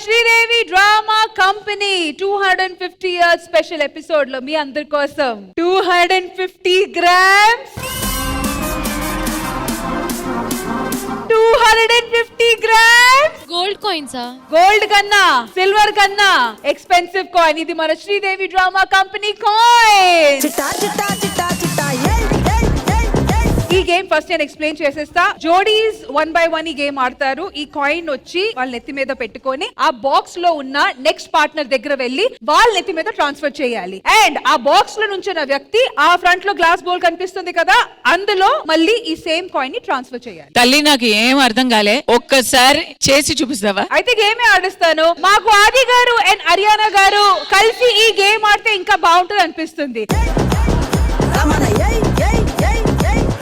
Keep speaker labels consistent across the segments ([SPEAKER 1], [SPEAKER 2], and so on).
[SPEAKER 1] Sridevi drama company 250 years special episode లో మీ అందరి కోసం 250 grams 250 grams
[SPEAKER 2] గోల్డ్ కాయిన్సా?
[SPEAKER 1] గోల్డ్ కన్నా సిల్వర్ కన్నా ఎక్స్పెన్సివ్ కాయిన్ ఇది మన శ్రీదేవి డ్రామా కంపెనీ కాయిన్. ఈ గేమ్ ఫస్ట్ నేను ఎక్స్ప్లెయిన్ చేసేస్తా. జోడీస్ 1 by 1 ఈ గేమ్ ఆడతారు. ఈ కాయిన్ వచ్చి వాళ్ళ నెత్తి మీద పెట్టుకొని ఆ బాక్స్ లో ఉన్న నెక్స్ట్ పార్ట్నర్ దగ్గర వెళ్ళి వాళ్ళ నెత్తి మీద ట్రాన్స్ఫర్ చేయాలి. అండ్ ఆ బాక్స్ లో నుంచిన వ్యక్తి ఆ ఫ్రంట్ లో గ్లాస్ బౌల్ కనిపిస్తుంది కదా, అందులో మళ్ళీ ఈ సేమ్ కాయిన్ ని ట్రాన్స్ఫర్ చేయాలి.
[SPEAKER 3] తల్లి నాకు ఏం అర్థం కాలే, ఒక్కసారి చేసి చూపిస్తావా?
[SPEAKER 1] అయితే గేమే ఆడిస్తాను. మాకు ఆది గారు అండ్ అరియానా గారు కలిసి ఈ గేమ్ ఆడితే ఇంకా బాగుంటుంది అనిపిస్తుంది.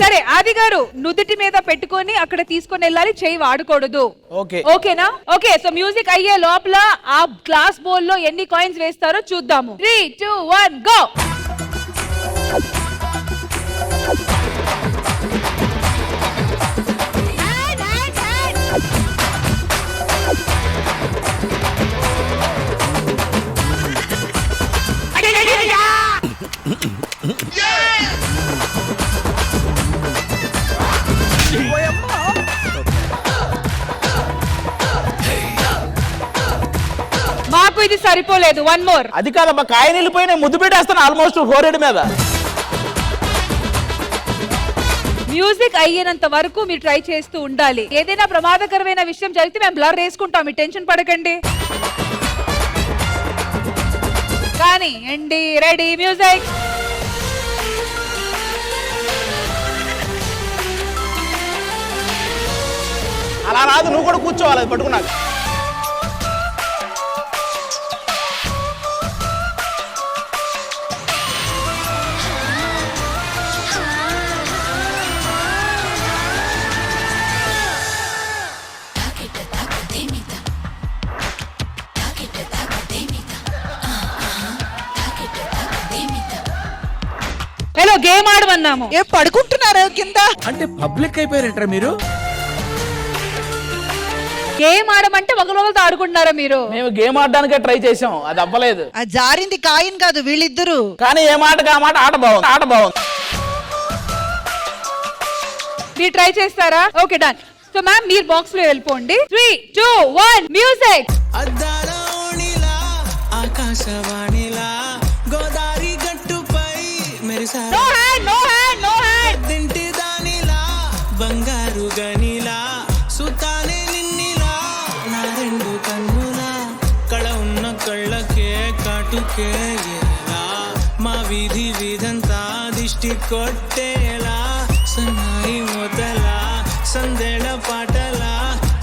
[SPEAKER 1] సరే ఆది గారు నుదుటి మీద పెట్టుకొని అక్కడ తీసుకొని వెళ్ళాలి, చేయి వాడకూడదు. ఓకేనా? ఓకే, సో మ్యూజిక్ అయ్యే లోపల ఆ గ్లాస్ బౌల్ లో ఎన్ని కాయిన్స్ వేస్తారో చూద్దాము. 3, 2, 1 గో. మాకు ఇది సరిపోలేదు, 1 more.
[SPEAKER 4] అది కాదమ్మా, కాయని వెళ్ళిపోయినా ముద్దు పెట్టేస్తాను ఆల్మోస్ట్ హోరేడు మీద.
[SPEAKER 1] మ్యూజిక్ అయ్యేంత వరకు మీరు ట్రై చేస్తూ ఉండాలి. ఏదైనా ప్రమాదకరమైన విషయం జరిగితే మేము బ్లర్ వేసుకుంటాం, మీరు టెన్షన్ పడకండి. కానీ ఎండి రెడీ మ్యూజిక్.
[SPEAKER 4] అలా రాదు, నువ్వు కూడా కూర్చోవాలి అది పట్టుకున్నాక.
[SPEAKER 1] Hello, game ఆడమన్నాము.
[SPEAKER 5] ఏ పడుకుంటున్నారు కింద?
[SPEAKER 4] అంటే పబ్లిక్ అయిపోయారంటారా మీరు?
[SPEAKER 1] గేమ్ ఆడమంటే ఒకరితో ఆడుకుంటున్నారా మీరు?
[SPEAKER 4] మేము గేమ్ ఆడడానికే ట్రై చేసాం, అది అవ్వలేదు.
[SPEAKER 5] ఆ జారింది కాయిన్ కాదు, వీళ్ళిద్దరు.
[SPEAKER 4] కానీ ఏ మాట ఆట బాగుంది, ఆట బాగుంది.
[SPEAKER 1] మీరు ట్రై చేస్తారా? Okay done. సో మ్యామ్ మీరు బాక్స్ లో వెళ్ళిపోండి. 3, 2, 1 మ్యూజిక్.
[SPEAKER 6] ఆకాశవాణిలా గోదారి గట్టుపై మెరిసా,
[SPEAKER 1] no hand no hand no hand.
[SPEAKER 6] తింటి దానిలా బంగారు గనిలా సుతానే నిన్నిలా నా రెండు కన్నులా కళ ఉన్న కళ్ళకే కాటుకే ఎలా మా వీధి వీధంతా దిష్టి కొట్టేలా సన్నాయి మొదలా సందెడ పాటలా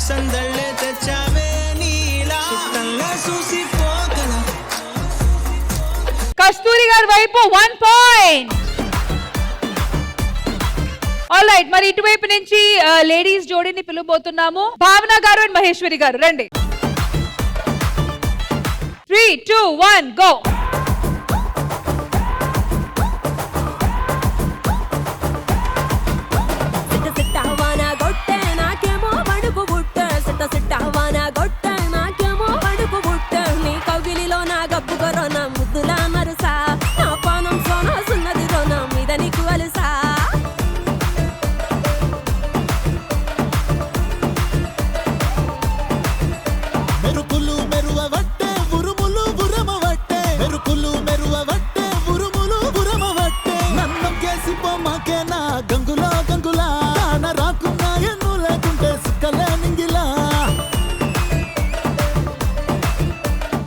[SPEAKER 6] సందళ్ళే తెచ్చావే నీలా సుట్టల్లా చూసిపోగల.
[SPEAKER 1] కస్తూరి గారి వైపు 1 point. ఆల్ రైట్, మరి ఇటువైపు నుంచి లేడీస్ జోడీని పిలువబోతున్నాము. భావన గారు అండ్ మహేశ్వరి గారు రండి. 3, 2, 1 go.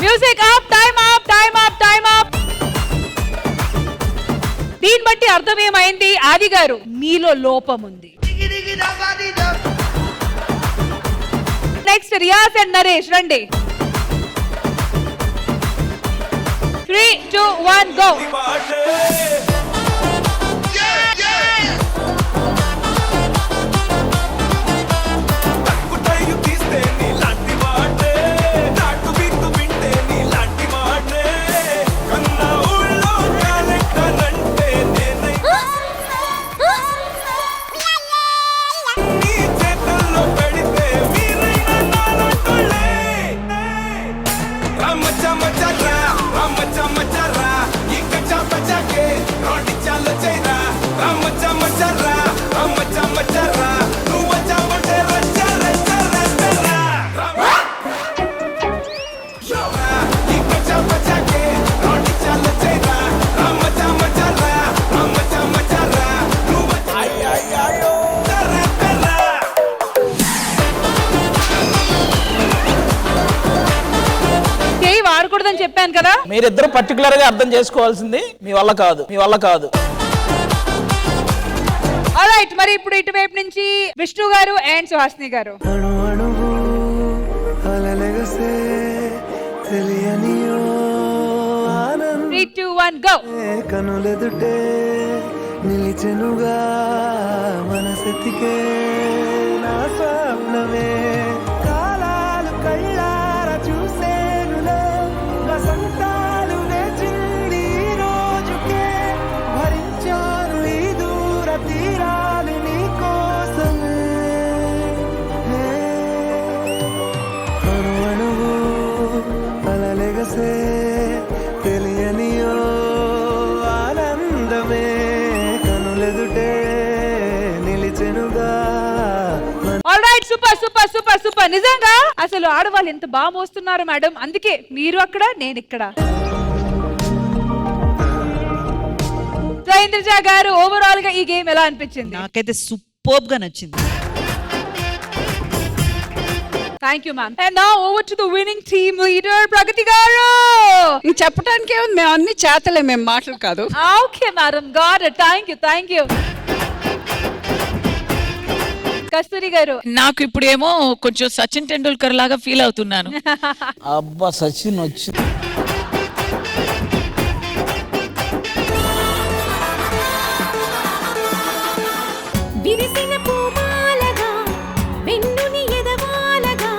[SPEAKER 1] Music up, time up, time up, time up. దీన్ని బట్టి అర్థం ఏమైంది? ఆది గారు మీలో లోపం ఉంది. నెక్స్ట్ రియాజ్ అండ్ నరేష్ రండి. 3, 2, 1 గో.
[SPEAKER 2] మచ్చరా రామచ్చ మచ్చరా ఇంకచ్చ పచ్చకే రోటి చాలు చైరా రామచ్చ మచ్చరా రామచ్చ మచ్చరా నువ్వు వచ్చావంటే రచ్చ రచ్చ రచ్చరా ఇంకచ్చ పచ్చకే రోటి చాలు చైరా రామచ్చ మచ్చరా రామచ్చ మచ్చరా నువ్వు అయ్యయ్యో రచ్చరా
[SPEAKER 1] చేయి వాడకూడదని చెప్పాను కదా.
[SPEAKER 4] మీరిద్దరు పర్టికులర్ గా అర్థం చేసుకోవాల్సింది మీ వల్ల కాదు.
[SPEAKER 1] ఆల్రైట్, మరి ఇప్పుడు ఇటువైపు నుంచి విష్ణు గారు అండ్ సుహాసిని గారు.
[SPEAKER 7] అణు అణువు అలలెగసే తెలియనియో ఆనంద
[SPEAKER 1] 3, 2, 1 గో.
[SPEAKER 7] కనులెదుటే నిలిచెనుగా మనసెతికే నా స్వప్నమే కాలాలు కళ్ళార చూసేనులే వసంతాలు వేచింది ఈ రోజుకే భరించాను ఈ దూర తీరాలు నీ కోసమే అణు అణువు అలలెగసే తెలియనియో ఆనందమే కనులెదుటే నిలిచెనుగా
[SPEAKER 1] ఆల్రైట్, సూపర్. నిజంగా అసలు ఆడవాళ్ళు ఎంత బాగా మోస్తున్నారు మేడం. అందుకే మీరు అక్కడ, నేను ఇక్కడ. సో ఇంద్రజ గారు, ఓవరాల్ గా ఈ గేమ్ ఎలా అనిపించింది?
[SPEAKER 5] నాకైతే సూపర్బ్ గా నచ్చింది.
[SPEAKER 1] Thank you ma'am. And now over to the winning team leader Pragathi garu.
[SPEAKER 3] ఇంక చెప్పడానికి ఏముంది, మేము అన్ని చేతలే, మేము మాటలు కాదు.
[SPEAKER 1] Okay madam, got it. Thank you. Kasturi garu.
[SPEAKER 3] నాకు ఇప్పుడు ఏమో కొంచెం సచిన్ టెండూల్కర్ లాగా ఫీల్ అవుతున్నాను.
[SPEAKER 4] అబ్బా సచిన్ వచ్చి
[SPEAKER 8] విరిసిన పూమాలగా వెన్నుని ఎదవాలగా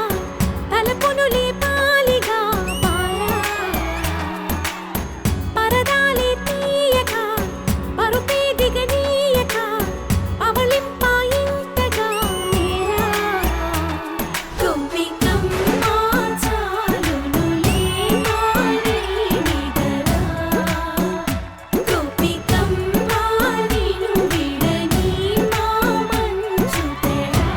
[SPEAKER 8] తలపును లేపాలిగా పారా పరదాలే తీయక పరుపే దిగనీయక అవలింపాయింతగా నేరా కుంపికమ్మా చాలునులే మారే నిగరా కుంపికమ్మా నిను విడని మా మంచు తెరా